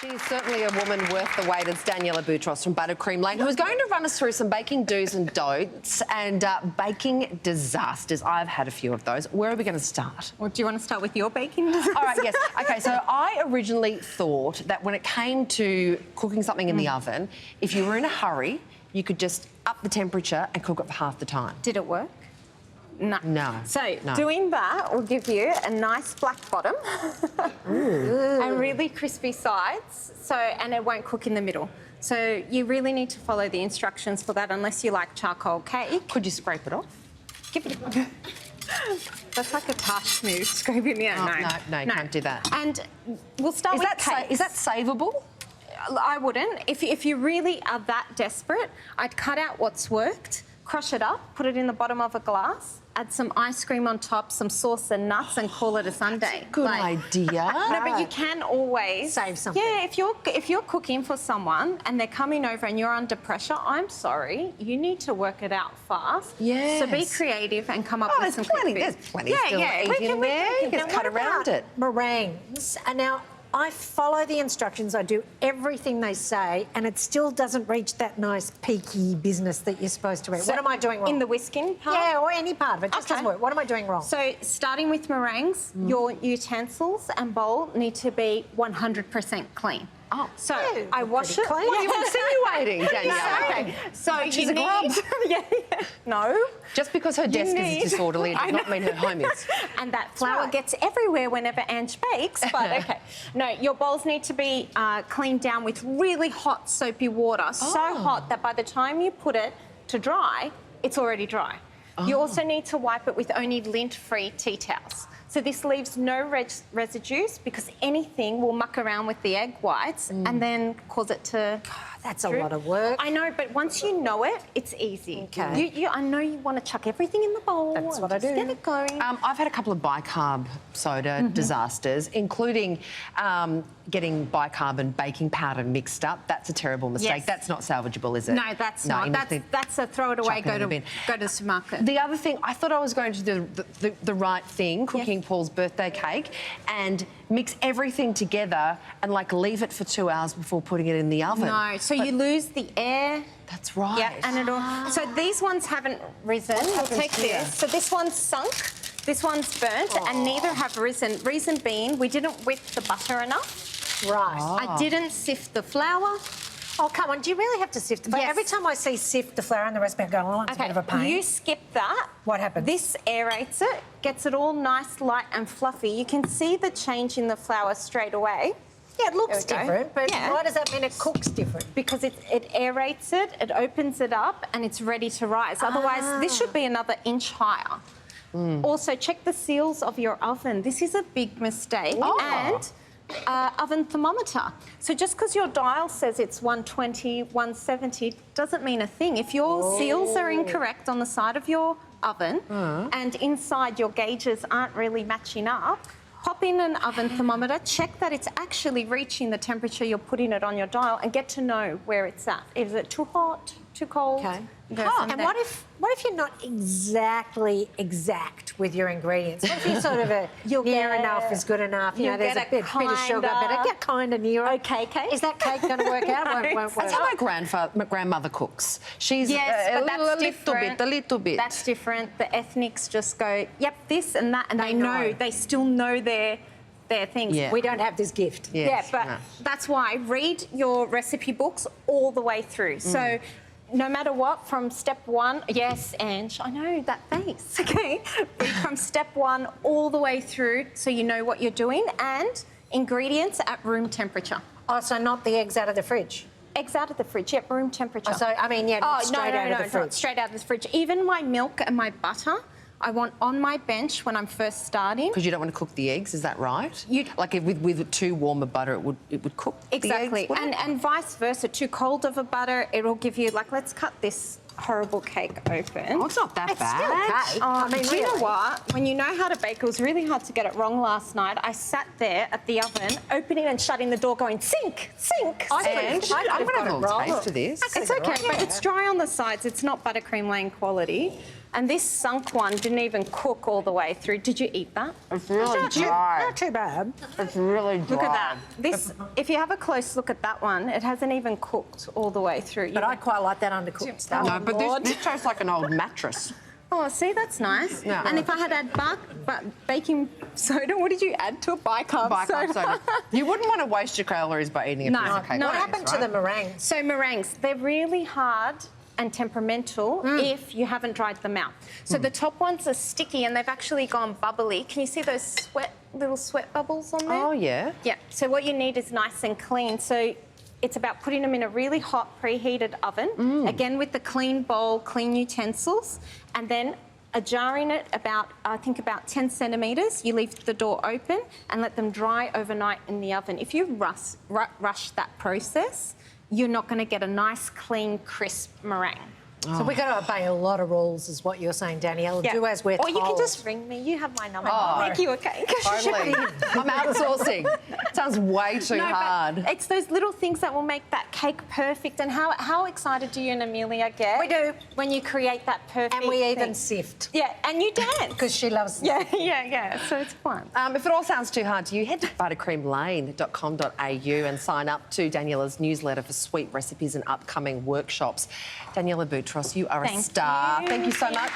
She's certainly a woman worth the wait. It's Daniela Boutros from Buttercream Lane, who is going to run us through some baking do's and don'ts and baking disasters. I've had a few of those. Where are we going to start? Well, do you want to start with your baking disaster? All right, yes. OK, so I originally thought that when it came to cooking something in the oven, if you were in a hurry, you could just up the temperature and cook it for half the time. Did it work? No. No. So doing that will give you a nice black bottom and really crispy sides. So, and it won't cook in the middle. So you really need to follow the instructions for that, unless you like charcoal cake. Could you scrape it off? Give it a... That's like a Tash move, scraping it out. No, you can't do that. And we'll start with cakes. Is that savable? I wouldn't. If you really are that desperate, I'd cut out what's worked, crush it up, put it in the bottom of a glass, add some ice cream on top, some sauce and nuts, and call it a sundae. Good idea. No, but you can always save something. Yeah, if you're cooking for someone and they're coming over and you're under pressure, I'm sorry, you need to work it out fast. Yes. So be creative and come up with some quick There's fix. plenty still easy in there. You just cut around it. Meringues. And now, I follow the instructions, I do everything they say, and it still doesn't reach that nice peaky business that you're supposed to reach. So what am I doing wrong? In the whisking part? Yeah, or any part of it. Just doesn't work. What am I doing wrong? So, starting with meringues, your utensils and bowl need to be 100% clean. Oh, so yeah, I wash it. clean. What are you insinuating, Danielle? Okay. So She's you a grub. yeah. No. Just because her desk is disorderly, it does not mean her home is. And that flour gets everywhere whenever Ange bakes, but okay. No, your bowls need to be cleaned down with really hot soapy water, so hot that by the time you put it to dry, it's already dry. You also need to wipe it with only lint-free tea towels. So this leaves no residues, because anything will muck around with the egg whites and then cause it to... That's a lot of work. I know, but once you know it, it's easy. Okay. I know you want to chuck everything in the bowl. That's what I do. Get it going. I've had a couple of bicarb soda disasters, including getting bicarb and baking powder mixed up. That's a terrible mistake. Yes. That's not salvageable, is it? No, that's not. That's a throw it away, go to the supermarket. The other thing, I thought I was going to do the right thing, cooking Paul's birthday cake, and mix everything together and, like, leave it for 2 hours before putting it in the oven. No, so you lose the air. That's right. Yeah, and it'll... So these ones haven't risen. Take this. So this one's sunk, this one's burnt, and neither have risen. Reason being, we didn't whip the butter enough. Right. I didn't sift the flour. Oh, come on. Do you really have to sift the flour? Yes. Every time I see sift the flour and the recipe, I go, oh, it's a bit of a pain. You skip that. What happens? This aerates it, gets it all nice, light and fluffy. You can see the change in the flour straight away. Yeah, it looks different, but why does that mean it cooks different? Because it aerates it, it opens it up, and it's ready to rise. Otherwise, this should be another inch higher. Also, check the seals of your oven. This is a big mistake. And oven thermometer. So just because your dial says it's 120, 170, doesn't mean a thing. If your seals are incorrect on the side of your oven and inside your gauges aren't really matching up, pop in an oven thermometer, check that it's actually reaching the temperature you're putting it on your dial, and get to know where it's at. Is it too hot, too cold? Okay. And what if you're not exactly exact with your ingredients? What if you're sort of near enough is good enough? You know, there's a bit of sugar, but get kind of near. Okay, cake. Is that cake going to work out? Won't work. That's how my grandmother cooks. She's a little bit. That's different. The ethnics just go, yep, this and that, and they still know their things. Yeah. We don't have this gift. Yes. Yeah, but that's why read your recipe books all the way through. So no matter what, from step one, yes, Ange, I know that face, okay? Read from step one all the way through so you know what you're doing, and ingredients at room temperature. Oh, so not the eggs out of the fridge? Eggs out of the fridge, yep, room temperature. Oh, so, I mean, straight out of the fridge. Not straight out of the fridge. Even my milk and my butter, I want on my bench when I'm first starting. Because you don't want to cook the eggs, is that right? Like with too warm a butter, it would cook exactly. the eggs, and vice versa. Too cold of a butter, it'll give you, like, let's cut this horrible cake open. Oh, it's not that bad. Still okay. I mean, do you know what? When you know how to bake, it was really hard to get it wrong last night. I sat there at the oven, opening and shutting the door, going, sink, sink, I'm going to have a little taste of this. It's okay, but it's dry on the sides. It's not Buttercream Lane quality. And this sunk one didn't even cook all the way through. Did you eat that? It's really dry. Not too bad. It's really dry. Look at that. This, if you have a close look at that one, it hasn't even cooked all the way through. But I quite like that undercooked stuff. No, but this tastes like an old mattress. Oh, see, that's nice. Yeah. And if I had add baking soda, what did you add to it? Bicarb soda. You wouldn't want to waste your calories by eating a piece of cake. No. What happened to the meringues? So meringues, they're really hard and temperamental if you haven't dried them out. So the top ones are sticky and they've actually gone bubbly. Can you see those little sweat bubbles on there? Oh, yeah. Yeah, so what you need is nice and clean. So it's about putting them in a really hot preheated oven, again with the clean bowl, clean utensils, and then jarring it I think about 10 centimetres. You leave the door open and let them dry overnight in the oven. If you rush that process, you're not going to get a nice, clean, crisp meringue. So we've got to obey a lot of rules, is what you're saying, Danielle. Yeah. Do as we're told. Or you can just ring me. You have my number. Oh. I'll make you a cake. Totally. I'm outsourcing. Sounds way too hard. It's those little things that will make that cake perfect. And how excited do you and Amelia get? We do. When you create that perfect And we even thing. sift. Yeah, and you dance. Because she loves Yeah. So it's fun. If it all sounds too hard to you, head to buttercreamlane.com.au and sign up to Daniela's newsletter for sweet recipes and upcoming workshops. Daniela Boutros, you are a star. Thank you so much.